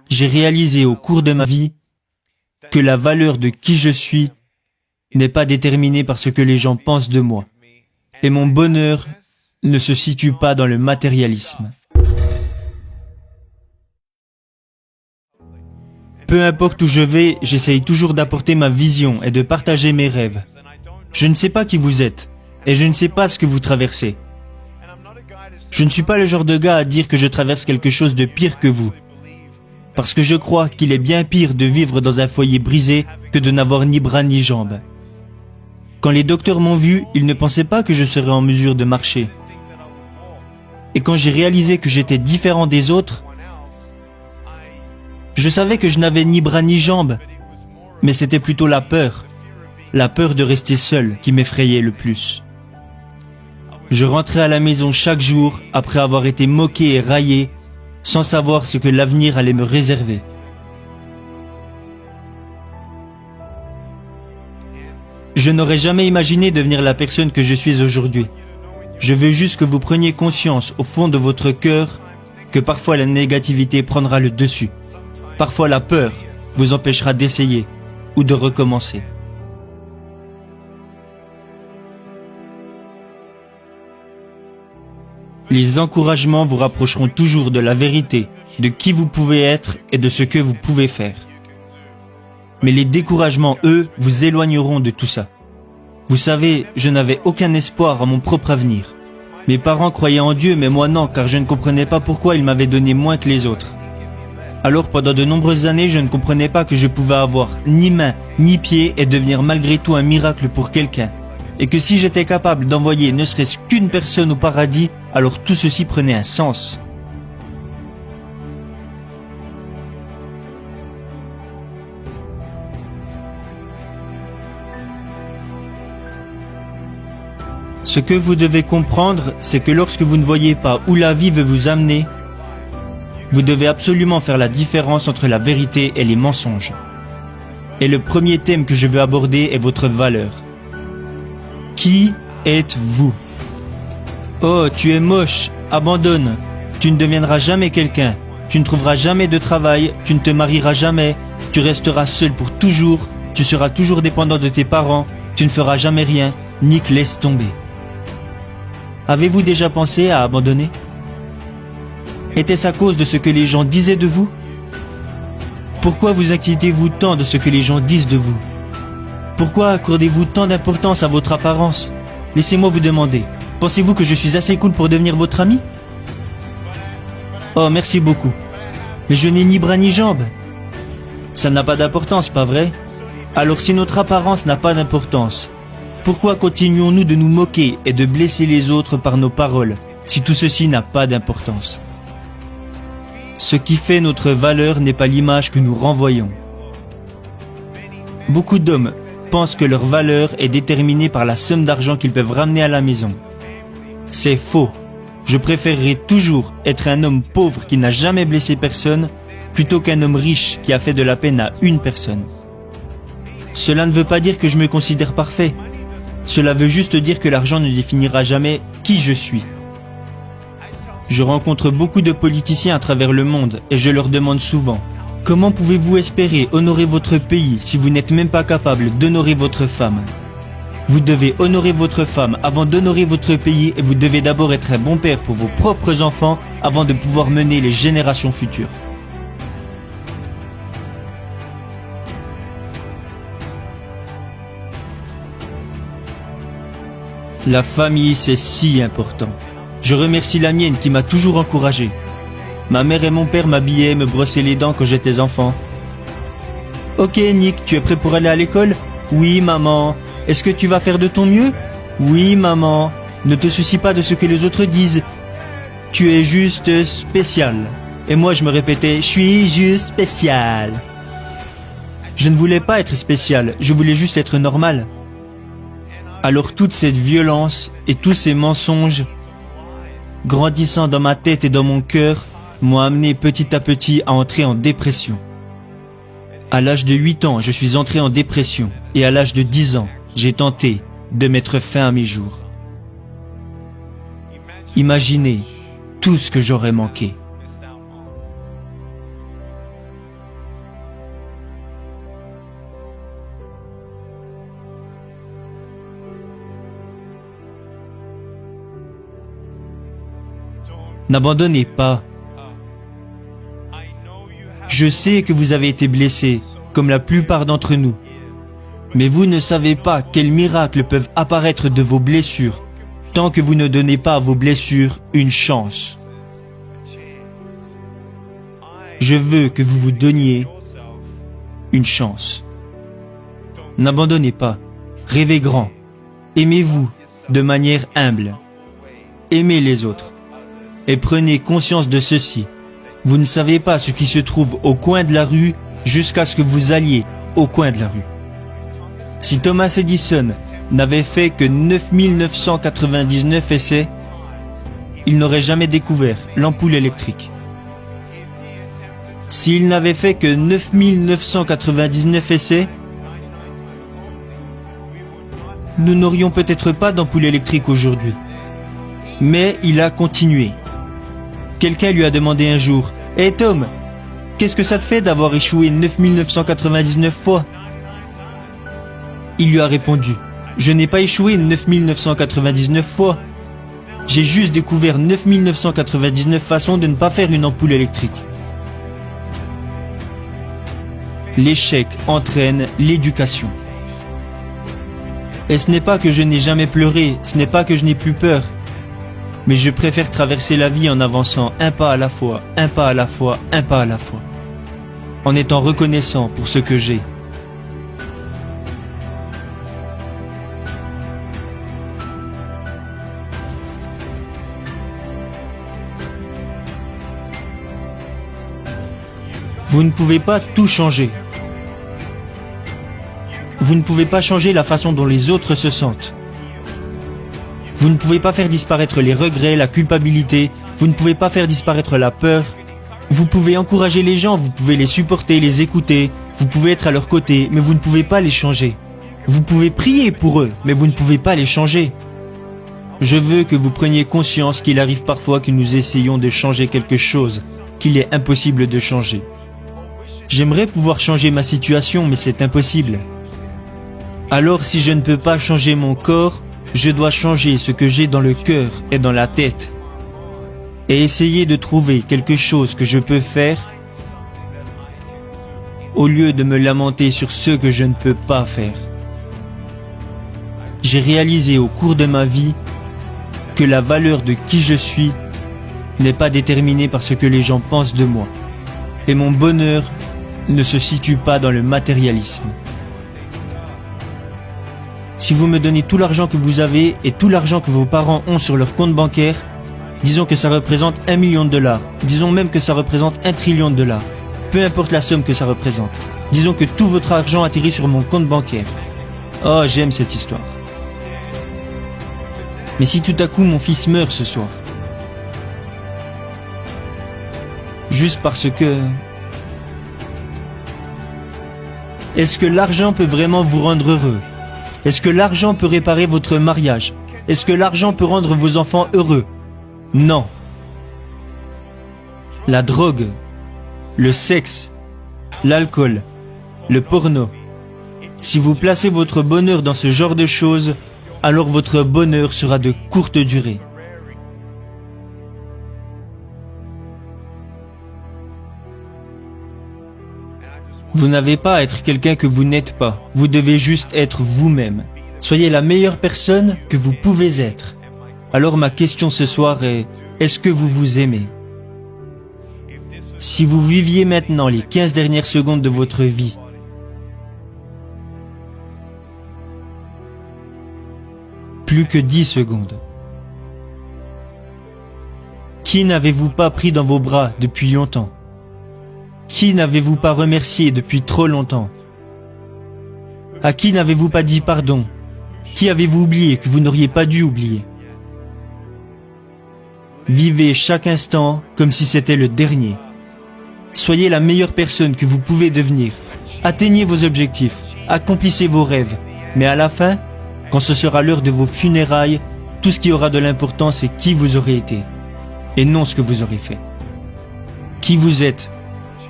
j'ai réalisé au cours de ma vie que la valeur de qui je suis n'est pas déterminée par ce que les gens pensent de moi. Et mon bonheur ne se situe pas dans le matérialisme. Peu importe où je vais, j'essaye toujours d'apporter ma vision et de partager mes rêves. Je ne sais pas qui vous êtes, et je ne sais pas ce que vous traversez. Je ne suis pas le genre de gars à dire que je traverse quelque chose de pire que vous. Parce que je crois qu'il est bien pire de vivre dans un foyer brisé que de n'avoir ni bras ni jambes. Quand les docteurs m'ont vu, ils ne pensaient pas que je serais en mesure de marcher. Et quand j'ai réalisé que j'étais différent des autres, je savais que je n'avais ni bras ni jambes, mais c'était plutôt la peur de rester seul qui m'effrayait le plus. Je rentrais à la maison chaque jour après avoir été moqué et raillé, sans savoir ce que l'avenir allait me réserver. Je n'aurais jamais imaginé devenir la personne que je suis aujourd'hui. Je veux juste que vous preniez conscience au fond de votre cœur que parfois la négativité prendra le dessus. Parfois la peur vous empêchera d'essayer ou de recommencer. Les encouragements vous rapprocheront toujours de la vérité, de qui vous pouvez être et de ce que vous pouvez faire. Mais les découragements, eux, vous éloigneront de tout ça. Vous savez, je n'avais aucun espoir en mon propre avenir. Mes parents croyaient en Dieu, mais moi non, car je ne comprenais pas pourquoi ils m'avaient donné moins que les autres. Alors pendant de nombreuses années, je ne comprenais pas que je pouvais avoir ni main, ni pied et devenir malgré tout un miracle pour quelqu'un. Et que si j'étais capable d'envoyer ne serait-ce qu'une personne au paradis, alors tout ceci prenait un sens. Ce que vous devez comprendre, c'est que lorsque vous ne voyez pas où la vie veut vous amener, vous devez absolument faire la différence entre la vérité et les mensonges. Et le premier thème que je veux aborder est votre valeur. Qui êtes-vous? Oh, tu es moche, abandonne. Tu ne deviendras jamais quelqu'un. Tu ne trouveras jamais de travail, tu ne te marieras jamais, tu resteras seul pour toujours, tu seras toujours dépendant de tes parents, tu ne feras jamais rien, Nick, laisse tomber. Avez-vous déjà pensé à abandonner? Était-ce à cause de ce que les gens disaient de vous? Pourquoi vous inquiétez-vous tant de ce que les gens disent de vous? Pourquoi accordez-vous tant d'importance à votre apparence? Laissez-moi vous demander, pensez-vous que je suis assez cool pour devenir votre ami? Oh, merci beaucoup. Mais je n'ai ni bras ni jambes. Ça n'a pas d'importance, pas vrai? Alors si notre apparence n'a pas d'importance, pourquoi continuons-nous de nous moquer et de blesser les autres par nos paroles, si tout ceci n'a pas d'importance? Ce qui fait notre valeur n'est pas l'image que nous renvoyons. Beaucoup d'hommes pensent que leur valeur est déterminée par la somme d'argent qu'ils peuvent ramener à la maison. C'est faux. Je préférerais toujours être un homme pauvre qui n'a jamais blessé personne plutôt qu'un homme riche qui a fait de la peine à une personne. Cela ne veut pas dire que je me considère parfait. Cela veut juste dire que l'argent ne définira jamais qui je suis. Je rencontre beaucoup de politiciens à travers le monde et je leur demande souvent: comment pouvez-vous espérer honorer votre pays si vous n'êtes même pas capable d'honorer votre femme? Vous devez honorer votre femme avant d'honorer votre pays et vous devez d'abord être un bon père pour vos propres enfants avant de pouvoir mener les générations futures. La famille, c'est si important. Je remercie la mienne qui m'a toujours encouragé. Ma mère et mon père m'habillaient et me brossaient les dents quand j'étais enfant. Ok Nick, tu es prêt pour aller à l'école? Oui maman. Est-ce que tu vas faire de ton mieux? Oui maman. Ne te soucie pas de ce que les autres disent. Tu es juste spécial. Et moi je me répétais, je suis juste spécial. Je ne voulais pas être spécial, je voulais juste être normal. Alors toute cette violence et tous ces mensonges, grandissant dans ma tête et dans mon cœur, m'ont amené petit à petit à entrer en dépression. À l'âge de 8 ans, je suis entré en dépression et à l'âge de 10 ans, j'ai tenté de mettre fin à mes jours. Imaginez tout ce que j'aurais manqué. N'abandonnez pas. Je sais que vous avez été blessé, comme la plupart d'entre nous. Mais vous ne savez pas quels miracles peuvent apparaître de vos blessures, tant que vous ne donnez pas à vos blessures une chance. Je veux que vous vous donniez une chance. N'abandonnez pas, rêvez grand, aimez-vous de manière humble, aimez les autres et prenez conscience de ceci. Vous ne savez pas ce qui se trouve au coin de la rue jusqu'à ce que vous alliez au coin de la rue. Si Thomas Edison n'avait fait que 9999 essais, il n'aurait jamais découvert l'ampoule électrique. S'il n'avait fait que 9999 essais, nous n'aurions peut-être pas d'ampoule électrique aujourd'hui. Mais il a continué. Quelqu'un lui a demandé un jour, « Hey Tom, qu'est-ce que ça te fait d'avoir échoué 9999 fois ?» Il lui a répondu, « Je n'ai pas échoué 9999 fois. J'ai juste découvert 9999 façons de ne pas faire une ampoule électrique. » L'échec entraîne l'éducation. Et ce n'est pas que je n'ai jamais pleuré, ce n'est pas que je n'ai plus peur, mais je préfère traverser la vie en avançant un pas à la fois, un pas à la fois, un pas à la fois, en étant reconnaissant pour ce que j'ai. Vous ne pouvez pas tout changer. Vous ne pouvez pas changer la façon dont les autres se sentent. Vous ne pouvez pas faire disparaître les regrets, la culpabilité. Vous ne pouvez pas faire disparaître la peur. Vous pouvez encourager les gens, vous pouvez les supporter, les écouter. Vous pouvez être à leur côté, mais vous ne pouvez pas les changer. Vous pouvez prier pour eux, mais vous ne pouvez pas les changer. Je veux que vous preniez conscience qu'il arrive parfois que nous essayons de changer quelque chose qu'il est impossible de changer. J'aimerais pouvoir changer ma situation, mais c'est impossible. Alors si je ne peux pas changer mon corps, je dois changer ce que j'ai dans le cœur et dans la tête. Et essayer de trouver quelque chose que je peux faire, au lieu de me lamenter sur ce que je ne peux pas faire. J'ai réalisé au cours de ma vie que la valeur de qui je suis n'est pas déterminée par ce que les gens pensent de moi. Et mon bonheur ne se situe pas dans le matérialisme. Si vous me donnez tout l'argent que vous avez et tout l'argent que vos parents ont sur leur compte bancaire, disons que ça représente 1 million de dollars, disons même que ça représente 1 trillion de dollars, peu importe la somme que ça représente, disons que tout votre argent atterrit sur mon compte bancaire. Oh, j'aime cette histoire. Mais si tout à coup mon fils meurt ce soir, juste parce que... Est-ce que l'argent peut vraiment vous rendre heureux? Est-ce que l'argent peut réparer votre mariage? Est-ce que l'argent peut rendre vos enfants heureux? Non. La drogue, le sexe, l'alcool, le porno. Si vous placez votre bonheur dans ce genre de choses, alors votre bonheur sera de courte durée. Vous n'avez pas à être quelqu'un que vous n'êtes pas. Vous devez juste être vous-même. Soyez la meilleure personne que vous pouvez être. Alors ma question ce soir est, est-ce que vous vous aimez? Si vous viviez maintenant les 15 dernières secondes de votre vie, plus que 10 secondes, qui n'avez-vous pas pris dans vos bras depuis longtemps? Qui n'avez-vous pas remercié depuis trop longtemps? À qui n'avez-vous pas dit pardon? Qui avez-vous oublié que vous n'auriez pas dû oublier? Vivez chaque instant comme si c'était le dernier. Soyez la meilleure personne que vous pouvez devenir. Atteignez vos objectifs, accomplissez vos rêves. Mais à la fin, quand ce sera l'heure de vos funérailles, tout ce qui aura de l'importance c'est qui vous aurez été, et non ce que vous aurez fait. Qui vous êtes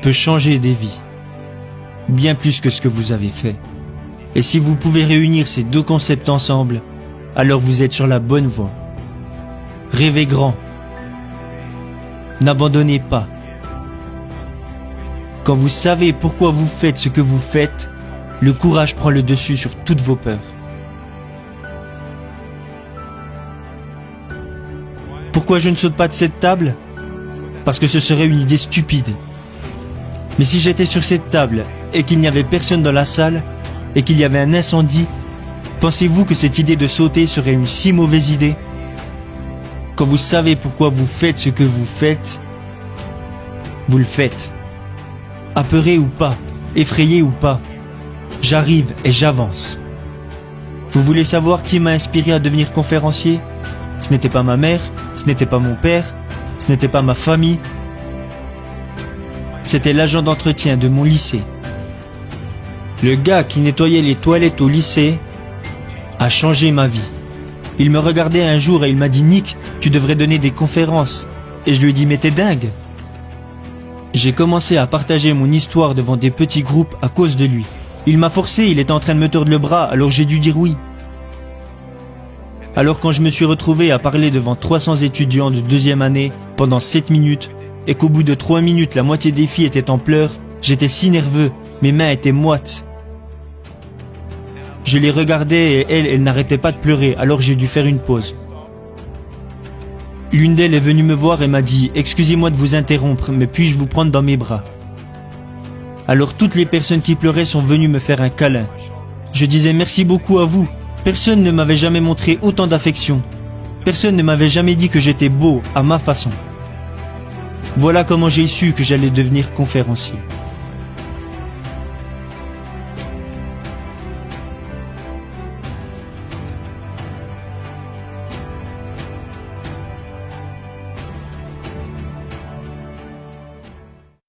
peut changer des vies, bien plus que ce que vous avez fait. Et si vous pouvez réunir ces deux concepts ensemble, alors vous êtes sur la bonne voie. Rêvez grand, N'abandonnez pas. Quand vous savez pourquoi vous faites ce que vous faites, le courage prend le dessus sur toutes vos peurs. Pourquoi je ne saute pas de cette table? Parce que ce serait une idée stupide. Mais si j'étais sur cette table et qu'il n'y avait personne dans la salle et qu'il y avait un incendie, pensez-vous que cette idée de sauter serait une si mauvaise idée? Quand vous savez pourquoi vous faites ce que vous faites, vous le faites. Apeuré ou pas, effrayé ou pas, j'arrive et j'avance. Vous voulez savoir qui m'a inspiré à devenir conférencier? Ce n'était pas ma mère, ce n'était pas mon père, ce n'était pas ma famille. C'était l'agent d'entretien de mon lycée. Le gars qui nettoyait les toilettes au lycée a changé ma vie. Il me regardait un jour et il m'a dit « Nick, tu devrais donner des conférences ». Et je lui ai dit « Mais t'es dingue ». J'ai commencé à partager mon histoire devant des petits groupes à cause de lui. Il m'a forcé, il était en train de me tordre le bras, alors j'ai dû dire oui. Alors quand je me suis retrouvé à parler devant 300 étudiants de deuxième année pendant 7 minutes, et qu'au bout de 3 minutes la moitié des filles étaient en pleurs, j'étais si nerveux, mes mains étaient moites. Je les regardais et elles n'arrêtaient pas de pleurer, alors j'ai dû faire une pause. L'une d'elles est venue me voir et m'a dit « Excusez-moi de vous interrompre, mais puis-je vous prendre dans mes bras ?» Alors toutes les personnes qui pleuraient sont venues me faire un câlin. Je disais « Merci beaucoup à vous. Personne ne m'avait jamais montré autant d'affection. Personne ne m'avait jamais dit que j'étais beau à ma façon. » Voilà comment j'ai su que j'allais devenir conférencier.